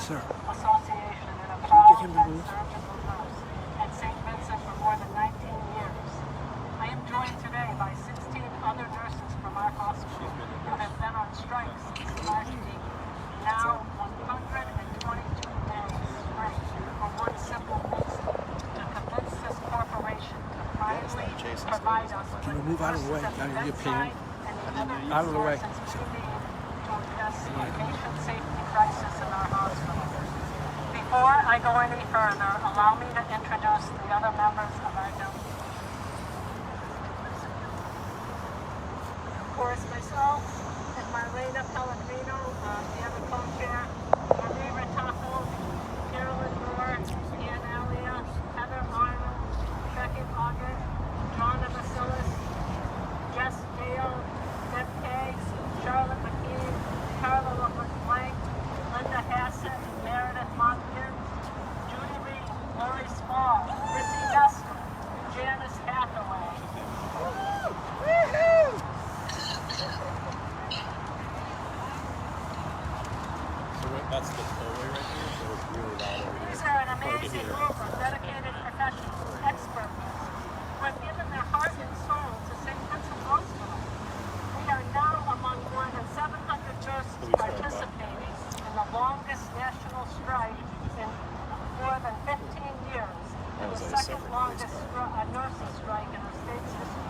sir. Association and a Can you proud get him to move? surgical nurse at St. Vincent for more than 19 years. I am joined today by 16 other nurses from our hospital who have been on strike since last week. Now 122 days straight for one simple reason: to convince this corporation to finally provide us with Can you move out of the way? nurses at Out of your bedside opinion? and the other Out of the way. resources we need to address the patient safety crisis in our hospital. Before I go any further, allow me to introduce the other members of our delegation. Of course, myself and Marlena Pellegrino, the other co-chair, Marie Retaco, Carolyn Moore, Ian Alia, Heather Arnold, Becky Ogden, Donna Basilis, Jess Gale, Deb Kay, Charlotte McKee, Carla LeBlanc, Linda Hassett, Meredith Montkins, Judy Reed, Lori Small, Missy Nestor, Janice Hathaway. That's the tollway right here, so it's really loud over here. These are an amazing group of dedicated professionals, experts, who have given their heart and soul to St. Vincent Hospital. We are now among more than 700 nurses participating in the longest national strike in more than 15 years, and the second longest nurses strike in our state's history.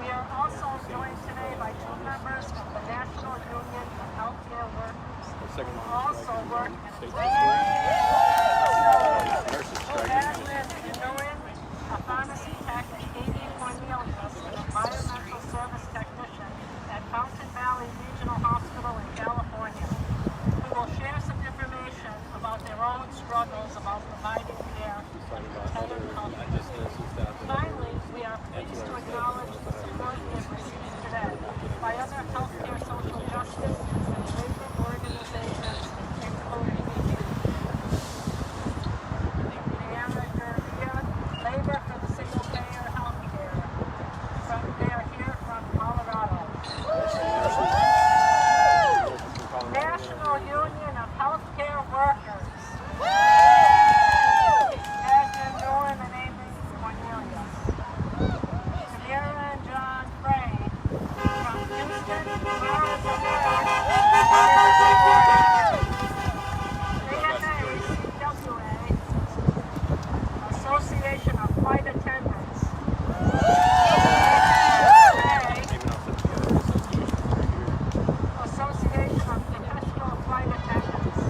We are also joined today by two members of the National Union of Healthcare Workers, who also work in a pharmacy tech, Amy Cornelius, an environmental service technician at Fountain Valley Regional Hospital in California, who will share some information about their own struggles about providing care to Tenet Healthcare. Finally, we are pleased to acknowledge the support we have received today by other healthcare social justice and labor organizations, including Leanna Gervia, Labor for the Single Payer Healthcare. They are here from Colorado. National Union of Healthcare Workers. Ashton Norm and Amy Cornelius. Samira and John Frey from Houston, Arizona. AFA-CWA, Association of Flight Attendants. Association of Professional Flight Attendants.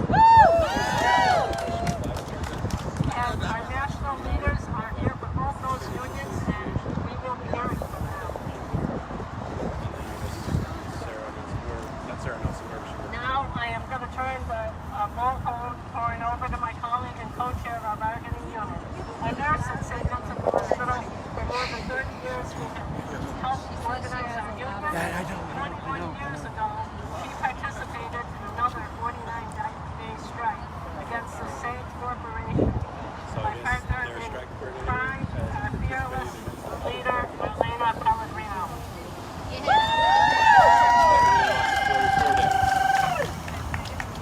And our national leaders are here for both those unions, and we will be hearing from them. Now I am going to turn the roll call over to my colleague and co-chair of our bargaining unit. A nurse at St. Vincent Hospital for more than 30 years, who helped organize our union. 21 years ago, she participated in another 49-day strike against the same corporation. My partner in crime, our fearless leader, Marlena Pellegrino.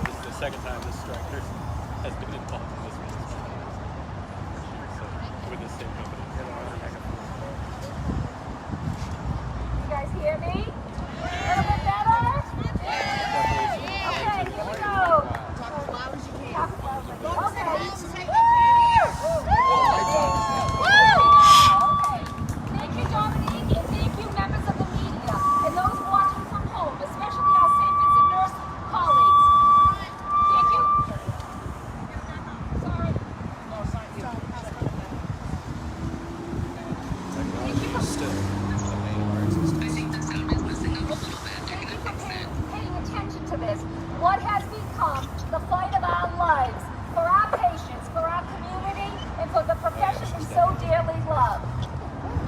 This is the second time this striker has been involved in this meeting. So, with the same company. You guys hear me? A little bit better? Okay, here we go. Thank you, Dominique, and thank you, members of the media, and those watching from home, especially our St. Vincent nurse colleagues. Thank you. Sorry. Paying attention to this. What has become the fight of our lives for our patients, for our community, and for the profession we so dearly love.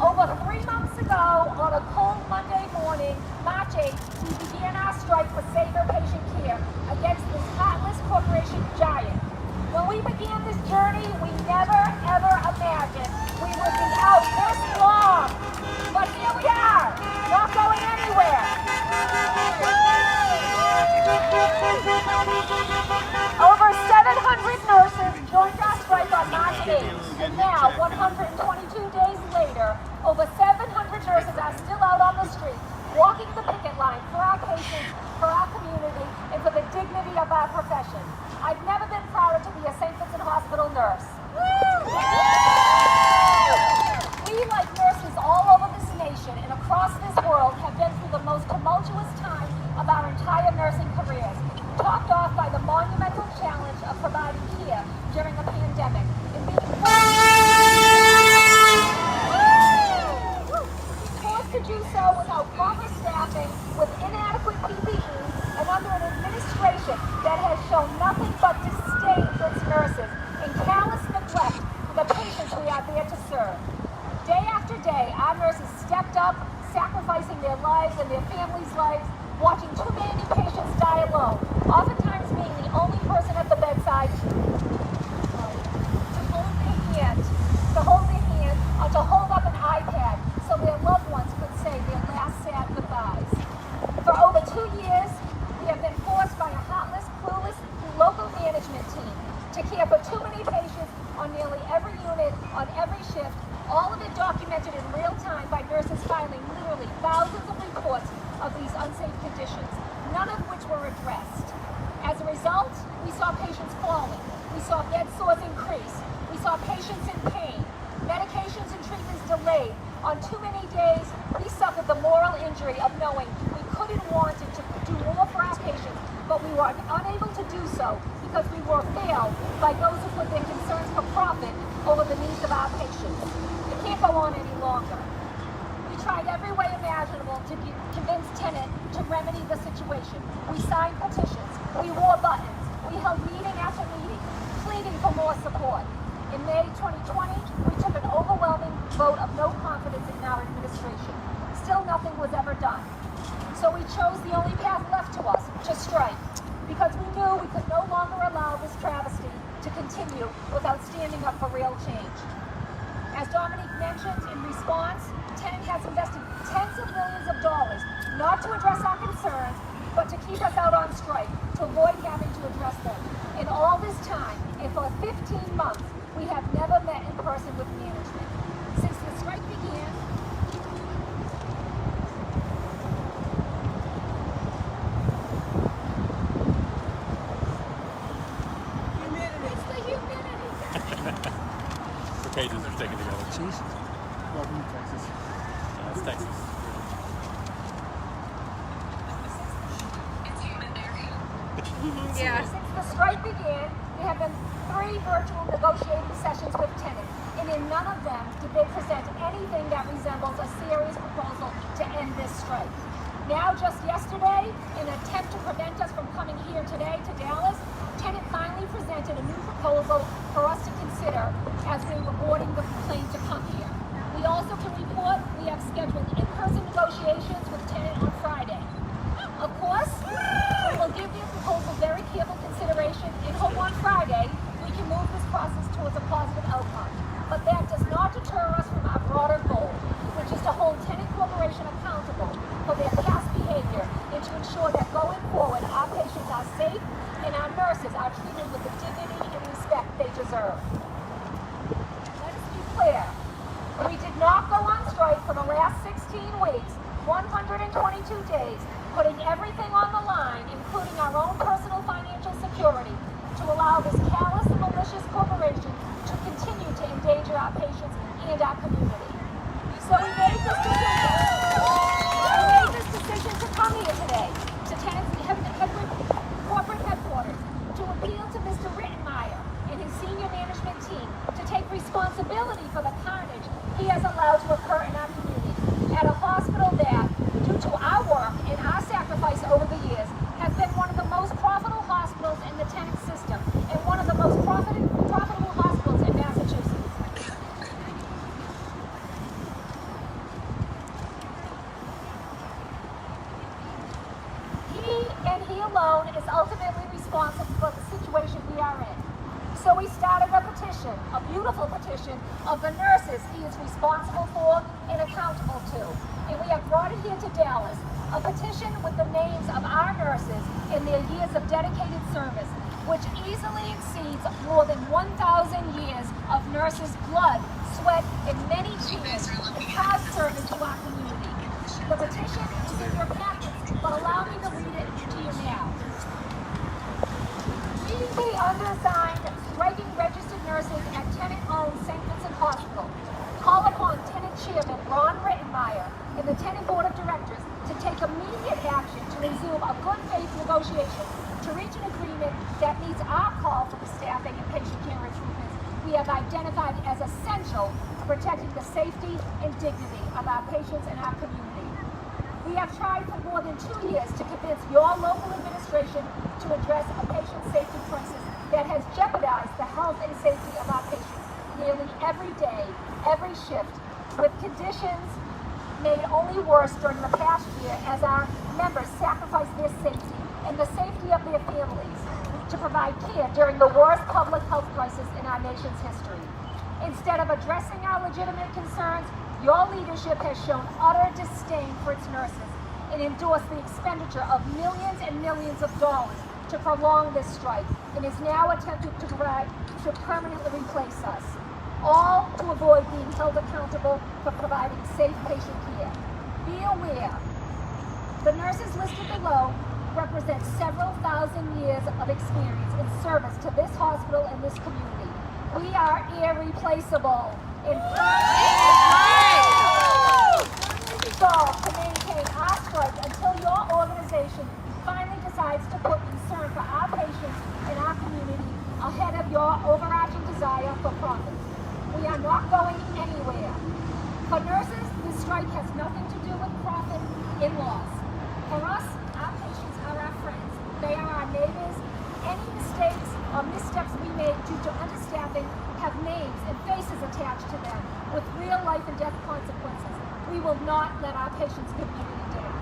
Over 3 months ago, on a cold Monday morning, March 8th, we began our strike for safer patient care against this heartless corporation giant. When we began this journey, we never, ever imagined we would be out this long. But here we are, not going anywhere. Over profession. I've never been prouder to be a St. Vincent Hospital nurse. We, like nurses all over this nation and across this world, have been through the most tumultuous time of our entire nursing careers, topped off by the monumental challenge of providing care during a pandemic and being forced to do so without proper staffing, with inadequate PPE, and under an administration that has shown nothing but disdain for its nurses and callous neglect for the patients we are there to serve. Day after day, our nurses stepped up, sacrificing their lives and their families' lives, watching too many patients die alone, oftentimes being the only person at the bedside to hold their hand, or to hold up an iPad so their loved ones could say their last sad goodbyes. For over 2 years, we have been forced by a heartless, clueless local management team to care for too many patients on nearly every unit, on every shift, all of it documented in real time by nurses filing literally thousands of reports of these unsafe conditions, none of which were addressed. As a result, we saw patients falling, we saw bed sores increase, we saw patients in pain, medications and treatments delayed. On too many days, we suffered the moral injury of knowing we could and wanted to do more for our patients, but we were unable to do so because we were failed by those who put their concerns for profit over the needs of our patients. It can't go on any longer. We tried every way imaginable to convince Tenet to remedy the situation. We signed petitions, we wore buttons, we held meeting after meeting, pleading for more support. In May 2020, we took an overwhelming vote of no confidence in our administration. Still nothing was ever done. So we chose the only path left to us, to strike, because we knew we could no longer allow this travesty to continue without standing up for real change. As Dominique mentioned, in response, Tenet has invested tens of millions of dollars, not to address our concerns, but to keep us out on strike, to avoid having to address them. In all this time, and for 15 months, we have never met in person with management. Since the strike began, it's the humidity. The cages are sticking together. Jesus. Welcome to Texas. It's Texas. Yeah. Since the strike began, there have been 3 virtual negotiating sessions with Tenet, and in none of them did they present anything that resembles a serious proposal to end this strike. Now, just yesterday, in an attempt to prevent us from coming here today to Dallas, Tenet finally presented a new proposal for us to consider as we were boarding the plane to come here. We also can report we have scheduled in-person negotiations with Tenet on Friday. Of course, we will give their proposal very careful consideration and hope on Friday we can move this process towards a positive outcome. But that does not deter us from our broader goal, which is to hold Tenet Corporation accountable for their past behavior and to ensure that going forward our patients are safe and our nurses are treated with the dignity and respect they deserve. Let us be clear. We did not go on strike for the last 16 weeks, 122 days, putting everything on the line, including our own personal financial security, to allow this callous and malicious corporation to continue to endanger our patients and our community. So we made this decision to come here today, to Tenet's corporate headquarters, to appeal to Mr. Rittenmeyer and his senior management team to take responsibility for the carnage he has allowed to occur in our community at a hospital that, due to our work and our sacrifice over the years, has been one of the most profitable hospitals in the Tenet system and one of the most profitable hospitals in Massachusetts. He and he alone is ultimately responsible for the situation we are in. So we started a petition, a beautiful petition, of the nurses he is responsible for and accountable to. And we have brought it here to Dallas, a petition with the names of our nurses and their years of dedicated service, which easily exceeds more than 1,000 years of nurses' blood, sweat, and many tears and hard service to our community. The petition is in your packets, but allow me to read it to you now. undersigned, striking registered nurses at Tenet-owned St. Vincent Hospital call upon Tenet Chairman Ron Rittenmeyer and the Tenet Board of Directors to take immediate action to resume a good faith negotiation to reach an agreement that meets our call for the staffing and patient care improvements we have identified as essential to protecting the safety and dignity of our patients and our community. We have tried for more than 2 years to convince your local administration to address a patient safety crisis that has jeopardized the health and safety of our patients nearly every day, every shift, with conditions made only worse during the past year as our members sacrificed their safety and the safety of their families to provide care during the worst public health crisis in our nation's history. Instead of addressing our legitimate concerns, your leadership has shown utter disdain for its nurses and endorsed the expenditure of millions and millions of dollars to prolong this strike and is now attempting to permanently replace us, all to avoid being held accountable for providing safe patient care. Be aware, the nurses listed below represent several thousand years of experience in service to this hospital and this community. We are irreplaceable and resolved to maintain our strike until your organization finally decides to put concern for our patients and our community ahead of your overarching desire for profit. We are not going anywhere. For nurses, this strike has nothing to do with profit and loss. For us, our patients are our friends. They are our neighbors. Any mistakes or missteps we make due to understaffing have names and faces attached to them with real life and death consequences. We will not let our patients' community down.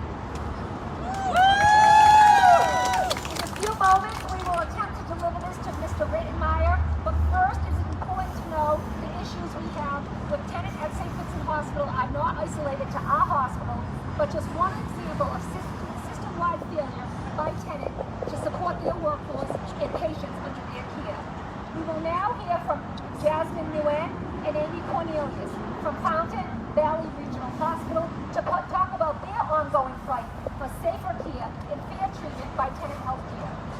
In a few moments, we will attempt to deliver this to Mr. Rittenmeyer, but first it is important to know the issues we have with Tenet at St. Vincent Hospital are not isolated to our hospital, but just one example of system-wide failure by Tenet to support their workforce and patients under their care. We will now hear from Jasmine Nguyen and Amy Cornelius from Fountain Valley Regional Hospital to talk about their ongoing fight for safer care and fair treatment by Tenet Healthcare.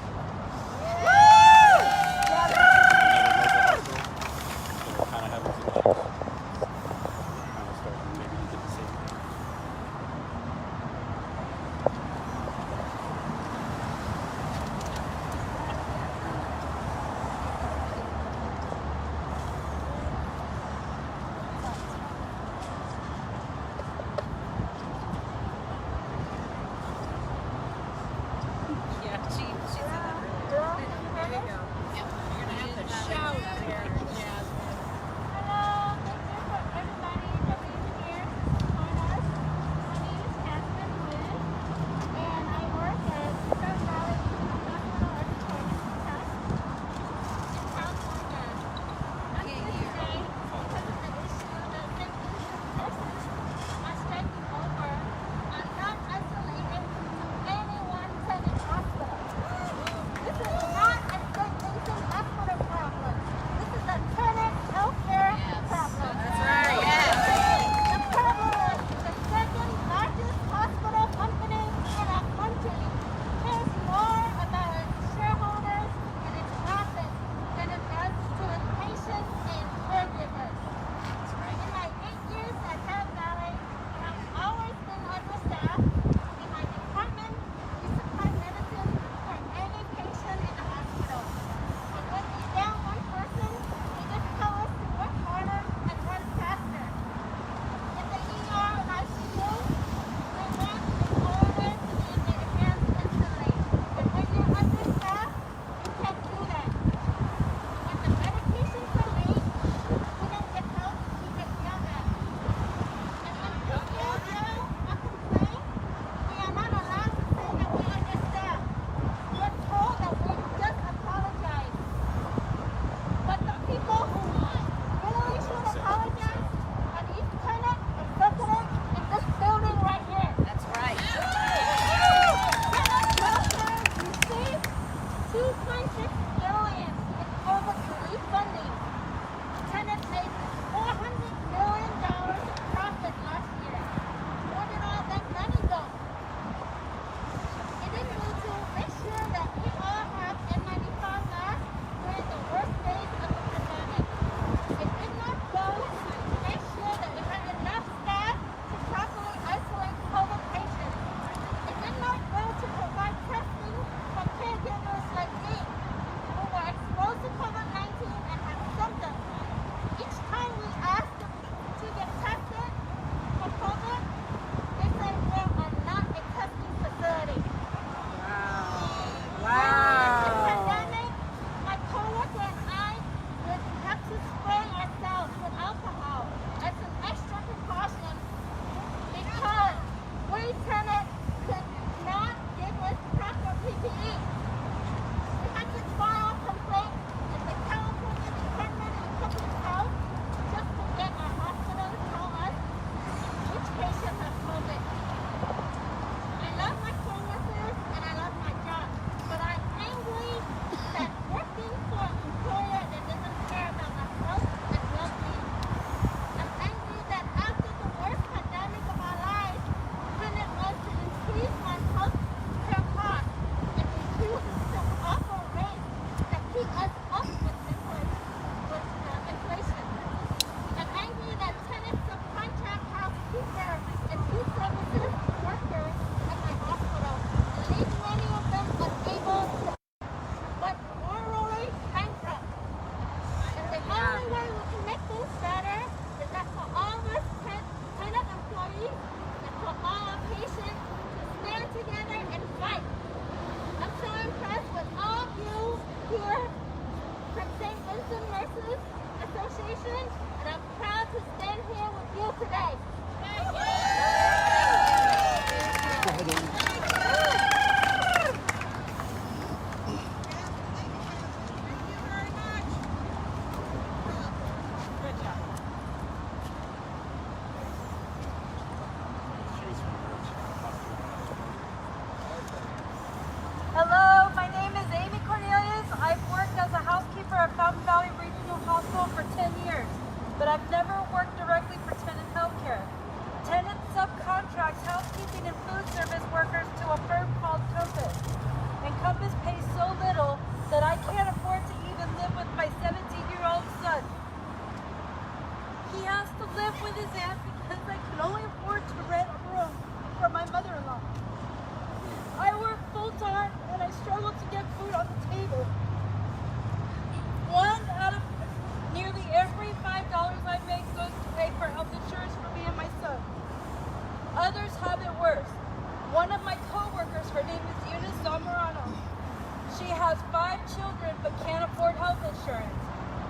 health insurance.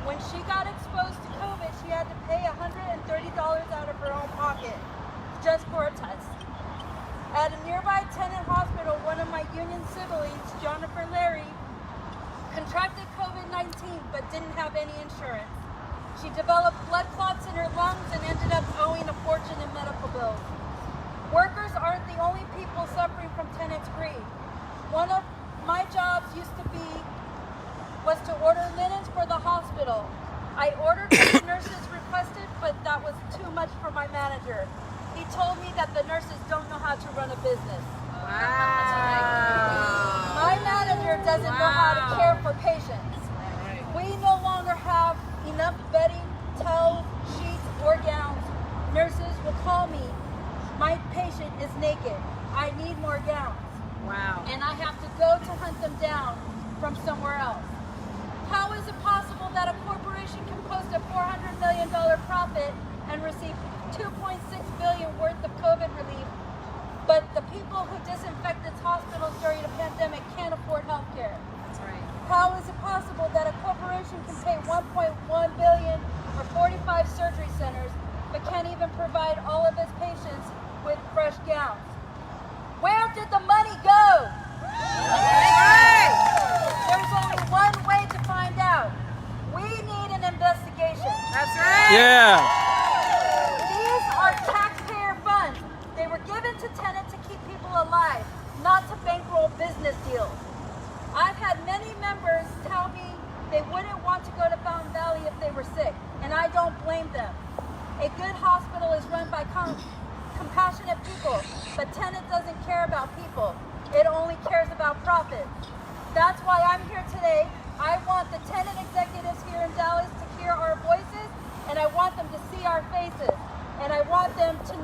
When she got exposed to COVID, she had to pay $130 out of her own pocket just for a test. At a nearby Tenet Hospital, one of my union siblings, Jonathan Larry, contracted COVID-19 but didn't have any insurance. She developed blood clots in her lungs and ended up owing a fortune in medical bills. Workers aren't the only people suffering from Tenet's greed. One of my jobs was to order linens for the hospital. I ordered what the nurses requested, but that was too much for my manager. He told me that the nurses don't know how to run a business. Wow. My manager doesn't know how to care for patients. We no longer have enough bedding, towels, sheets, or gowns. Nurses will call me, my patient is naked. I need more gowns. Wow. And I have to go to hunt them down from somewhere else. How is it possible that a corporation can post a $400 million profit and receive $2.6 billion worth of COVID relief, but the people who disinfect its hospitals during a pandemic can't afford health care? That's right. How is it possible that a corporation can pay $1.1 billion for 45 surgery centers, but can't even provide all of its patients with fresh gowns? Where did the money go? There's only one way to find out. We need an investigation. That's right. Yeah. These are taxpayer funds. They were given to Tenet to keep people alive, not to bankroll business deals. I've had many members tell me they wouldn't want to go to Fountain Valley if they were sick, and I don't blame them. A good hospital is run by compassionate people, but Tenet doesn't care about people. It only cares about profit. That's why I'm here today. I want the Tenet executives here in Dallas to hear our voices, and I want them to see our faces, and I want them to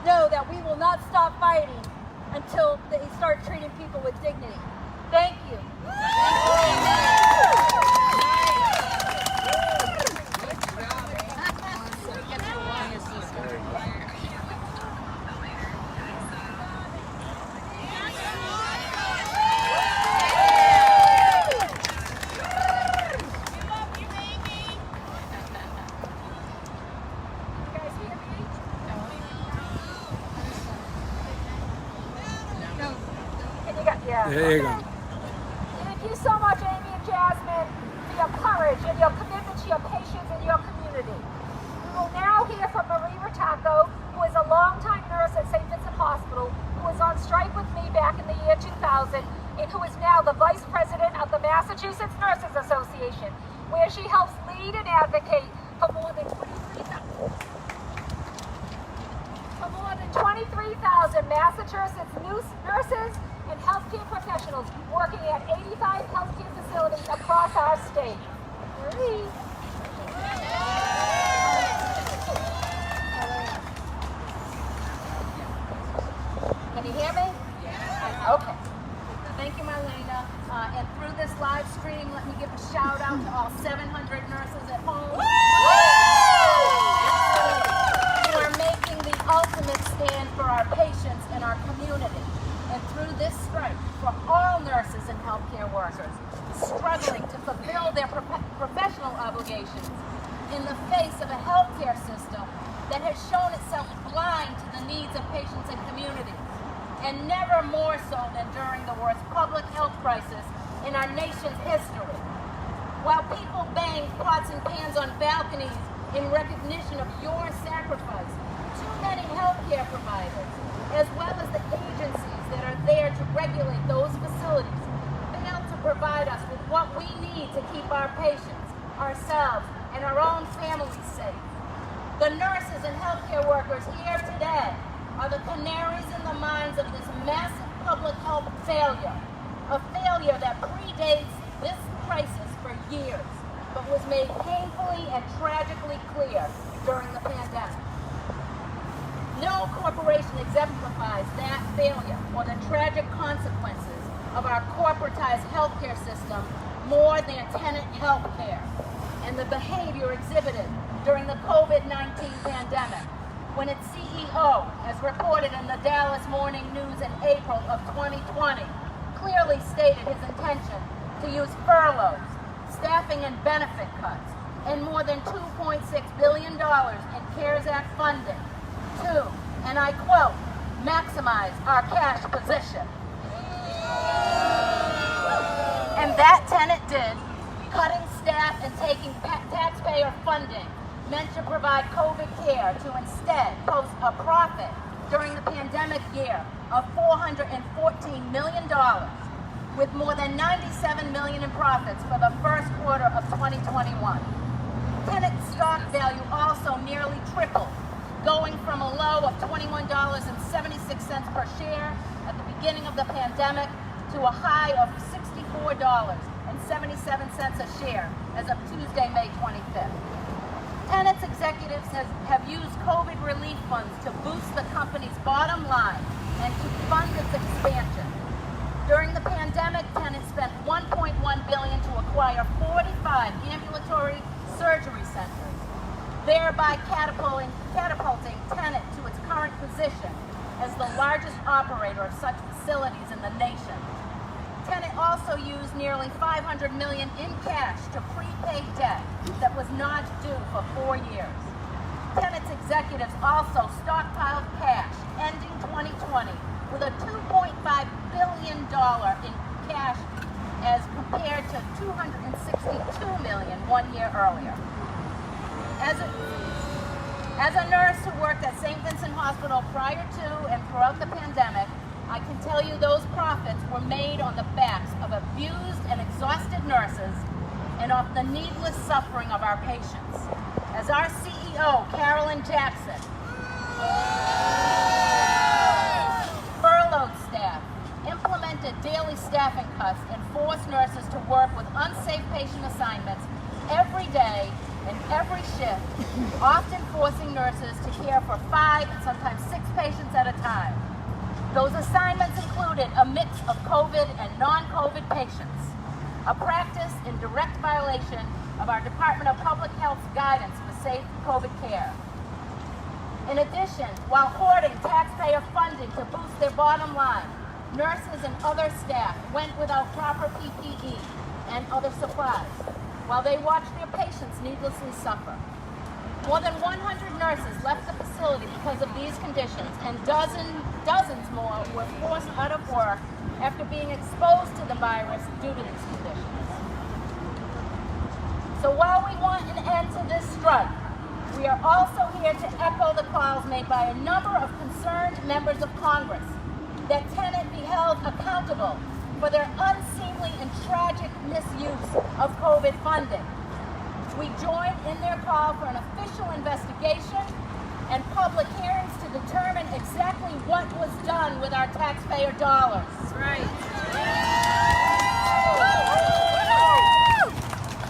know that we will not stop fighting until they start treating people with dignity. Thank you. There you go. Thank you so much, Amy and Jasmine, for your courage and your commitment to your patients and your community. We will now hear from Marie Rataco, who is a longtime nurse at St. Vincent Hospital, who was on strike with me back in the year 2000, and who is now the Vice President of the Massachusetts Nurses Association, where she helps lead and advocate for more than 23,000 Massachusetts nurses and healthcare professionals working at 85 healthcare facilities across our state. Marie. Can you hear me? Okay. Thank you, Marlena. And through this live stream, let me give a shout out to all 700 nurses at home. who are making the ultimate stand for our patients and our community. And through this strike, for all nurses and healthcare workers struggling to fulfill their professional obligations in the face of a healthcare system that has shown itself blind to the needs of patients and communities, and never more so than during the worst public health crisis in our nation's history. While people bang pots and pans on balconies in recognition of your sacrifice, too many healthcare providers, as well as the agencies that are there to regulate those facilities, fail to provide us with what we need to keep our patients, ourselves, and our own families safe. The nurses and healthcare workers here today are the canaries in the mines of this massive public health failure, a failure that predates this crisis for years, but was made painfully and tragically clear during the pandemic. No corporation exemplifies that failure or the tragic consequences of our corporatized healthcare system more than Tenet Healthcare and the behavior exhibited during the COVID-19 pandemic, when its CEO, as reported in the Dallas Morning News in April of 2020, clearly stated his intention to use furloughs, staffing and benefit cuts, and more than $2.6 billion in CARES Act funding to, and I quote, maximize our cash position. And that Tenet did, cutting staff and taking taxpayer funding meant to provide COVID care to instead post a profit during the pandemic year of $414 million, with more than $97 million in profits for the first quarter of 2021. Tenet's stock value also nearly tripled, going from a low of $21.76 per share at the beginning of the pandemic to a high of $64.77 a share as of Tuesday, May 25th. Tenet's executives have used COVID relief funds to boost the company's bottom line and to fund its expansion. During the pandemic, Tenet spent $1.1 billion to acquire 45 ambulatory surgery centers, thereby catapulting Tenet to its current position as the largest operator of such facilities in the nation. Tenet also used nearly $500 million in cash to prepay debt that was not due for 4 years. Tenet's executives also stockpiled cash, ending 2020 with a $2.5 billion in cash as compared to $262 million 1 year earlier. As a nurse who worked at St. Vincent Hospital prior to and throughout the pandemic, I can tell you those profits were made on the backs of abused and exhausted nurses and off the needless suffering of our patients. As our CEO, Carolyn Jackson, furloughed staff, implemented daily staffing cuts, and forced nurses to work with unsafe patient assignments every day and every shift, often forcing nurses to care for 5 and sometimes 6 patients at a time. Those assignments included a mix of COVID and non-COVID patients, a practice in direct violation of our Department of Public Health's guidance for safe COVID care. In addition, while hoarding taxpayer funding to boost their bottom line, nurses and other staff went without proper PPE and other supplies, while they watched their patients needlessly suffer. More than 100 nurses left the facility because of these conditions, and dozens more were forced out of work after being exposed to the virus due to these conditions. So while we want an end to this strike, we are also here to echo the calls made by a number of concerned members of Congress that Tenet be held accountable for their unseemly and tragic misuse of COVID funding. We join in their call for an official investigation and public hearings to determine exactly what was done with our taxpayer dollars. Right.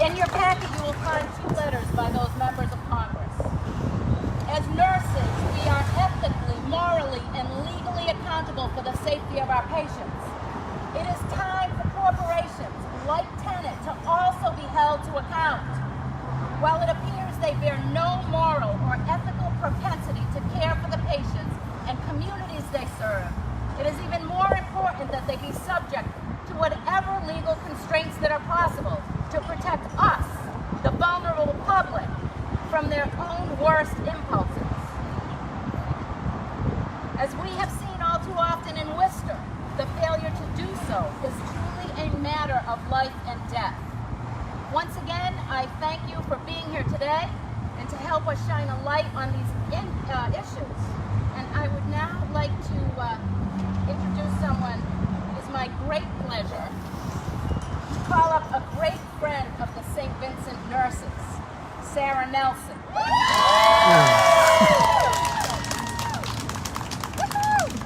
In your packet, you will find 2 letters by those members of Congress. As nurses, we are ethically, morally, and legally accountable for the safety of our patients. It is time for corporations like Tenet to also be held to account. While it appears they bear no moral or ethical propensity to care for the patients and communities they serve, it is even more important that they be subject to whatever legal constraints that are possible to protect us, the vulnerable public, from their own worst impulses. As we have seen all too often in Worcester, the failure to do so is truly a matter of life and death. Once again, I thank you for being here today and to help us shine a light on these issues. And I would now like to introduce someone it is my great pleasure to call up a great friend of the St. Vincent nurses, Sarah Nelson.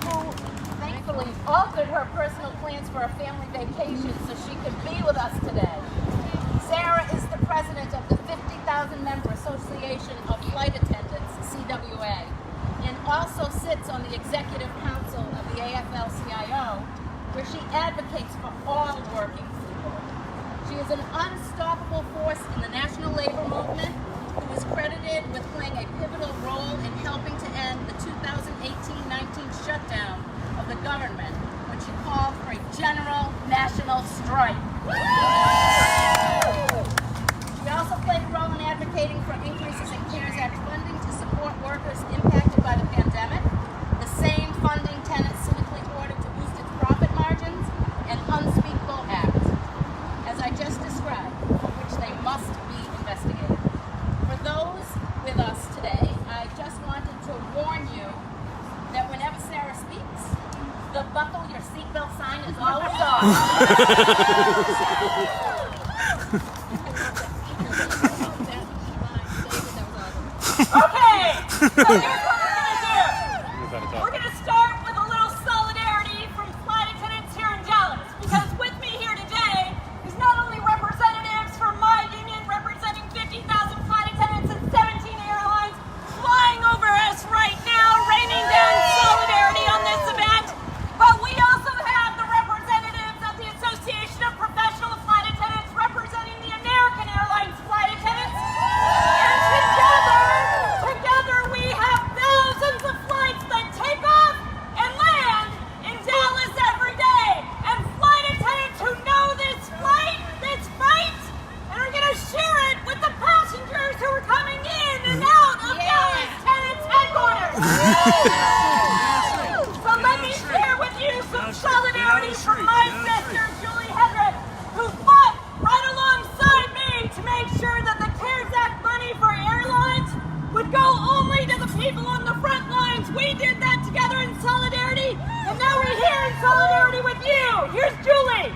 Who thankfully altered her personal plans for a family vacation so she could be with us today. Sarah is the president of the 50,000-member Association of Flight Attendants, CWA, and also sits on the executive council of the AFA-CWA, where she advocates for all working people. She is an unstoppable force in the national labor movement, who is credited with playing a pivotal role in helping to end the 2018-19 shutdown of the government when she called for a general national strike. Okay, so here's what we're gonna do. We're gonna start with a little solidarity from flight attendants here in Dallas, because with me here today is not only representatives from my union representing 50,000 flight attendants and 17 airlines flying over us right now, raining down solidarity on this event, but we also have the representatives of the Association of Professional Flight Attendants representing the American Airlines flight attendants. And together we have thousands of flights that take off and land in Dallas every day. And flight attendants who know this fight, and are going to share it with the passengers who are coming in and out of Dallas Tenet's headquarters. So let me share with you some solidarity from my sister, Julie Hedrick, who fought right alongside me to make sure that the CARES Act money for airlines would go only to the people on the front lines. We did that together in solidarity, and now we're here in solidarity with you. Here's Julie.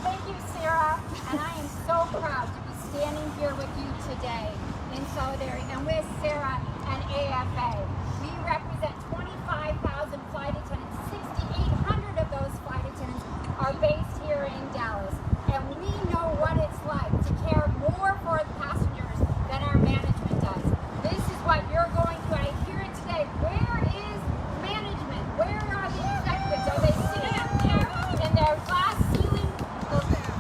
Thank you, Sarah, and I am so proud to be standing here with you today in solidarity and with Sarah and AFA. We represent 25,000 flight attendants. 6,800 of those flight attendants are based here in Dallas, and we know what it's like to care more for the passengers than our management does. This is what you're going through. I hear it today. Where is management? Where are the executives? Are they sitting up there in their glass ceiling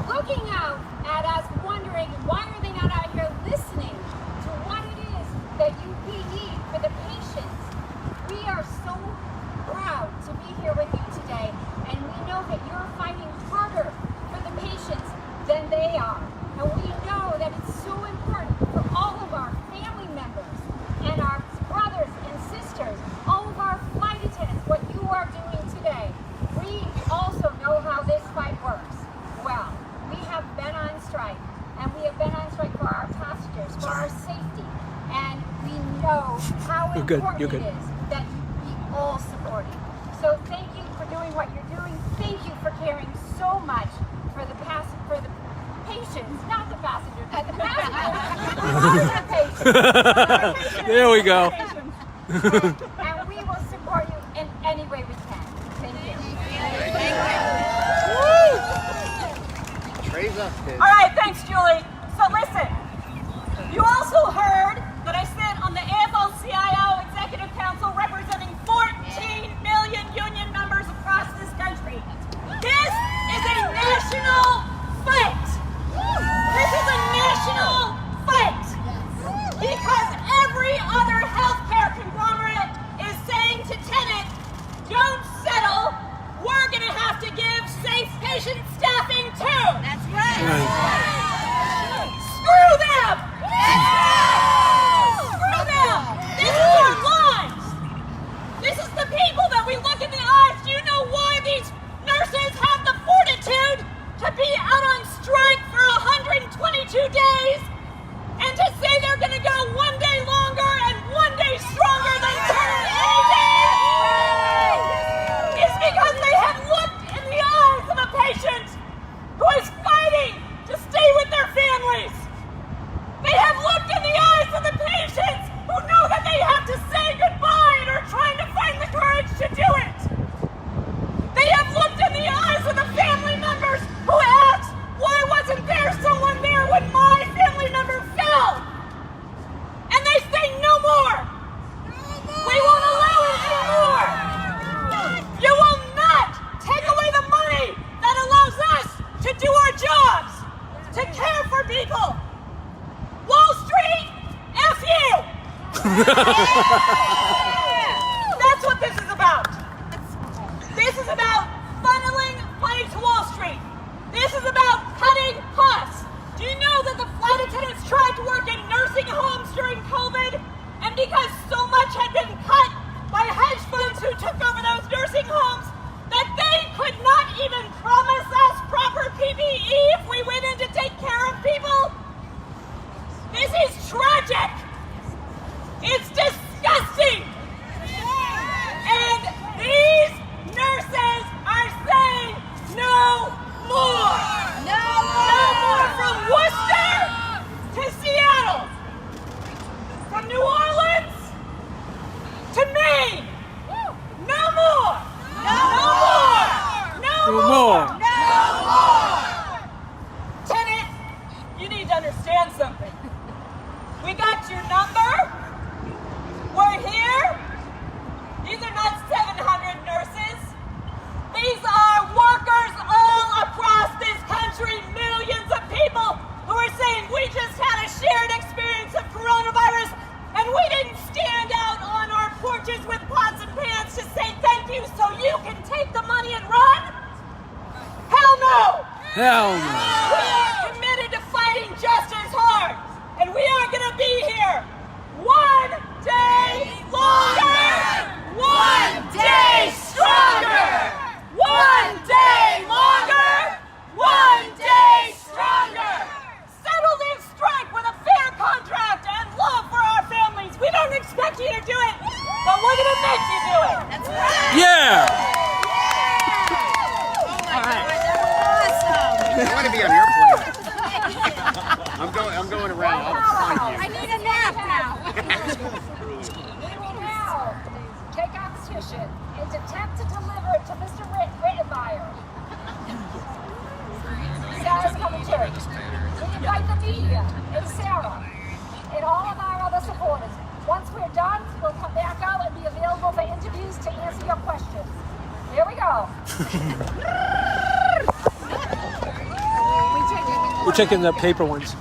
looking out at us wondering why are they not out here listening to what it is that we need for the patients? We are so proud to be here with you today, and we know that you're fighting harder for the patients than they are. And we know that it's so important for all of our family members and our brothers and sisters, all of our flight attendants, what you are doing today. We also know how this fight works. Well, we have been on strike, and we have been on strike for our passengers, for our safety, and we know how important it is that we all support it. So thank you for doing what you're doing. Thank you for caring so much for the patients, not the passengers, but the passengers. There we go. And we will support you in any way we can. Thank you. All right, thanks, Julie. So listen, you also heard that I sit on the AFA-CWA Executive Council representing 14 million union members across this country. This is a national fight. This is a national fight because every other healthcare conglomerate is saying to Tenet, don't settle. We're going to have to give safe patient staffing too. That's right. Screw them. Screw them. This is our lives. This is the people that we look in the eyes. Do you know why these nurses have the fortitude to be out on strike for 122 days and to say they're going to go one day longer and one day stronger than Tenet any day? It's because they have looked in the eyes of a patient who is fighting to stay with their families. They have looked in the eyes of the patients who know that they have to say goodbye and are trying to find the courage to do it. They have looked in the eyes of the family members who asked, why wasn't there someone there when my family member fell? And they say no more. We won't allow it anymore. You will not take away the money that allows us to do our jobs, to care for people. Wall Street, F you. That's what this is about. This is about funneling money to Wall Street. This is about cutting costs. Do you know that the flight attendants tried to work in nursing homes during COVID? And because so much had been cut by hedge funds who took over those nursing homes, that they could not even promise us proper PPE if we went in to take care of people? This is tragic. It's disgusting. And these Hell no. We are committed to fighting just as hard, and we are going to be here one day longer, one day stronger, one day longer, one day stronger. Settle this strike with a fair contract and love for our families. We don't expect you to do it, but we're going to make you do it. That's right. Yeah. I want to be on your plane. I'm going around. I'll find you. I need a nap now. We will now take opposition and attempt to deliver it to Mr. Rittenmeyer. Sarah's coming too. We invite the media and Sarah and all of our other supporters. Once we're done, we'll come back out and be available for interviews to answer your questions. Here we go. We're taking the paper ones.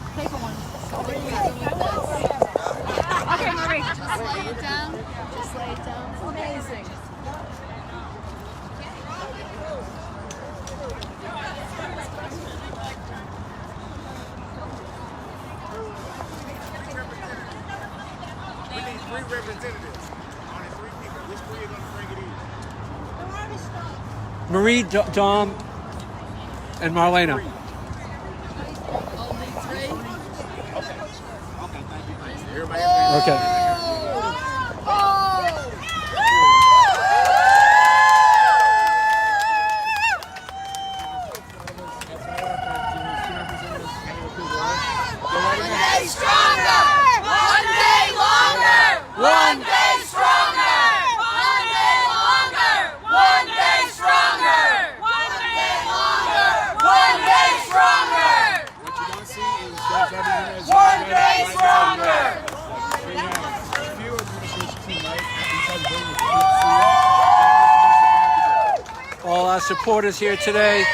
Okay, Marie. Just lay it down. Just lay it down. Amazing. We need 3 representatives. Only 3 people. Which 3 are going to bring it in? Marie, Dom, and Marlena. Everybody else. Okay. One day stronger, one day longer, one day stronger, one day longer, one day stronger, one day longer, one day stronger, What you don't see is Judge Everything one day stronger. Few administration team, right? All our supporters here today.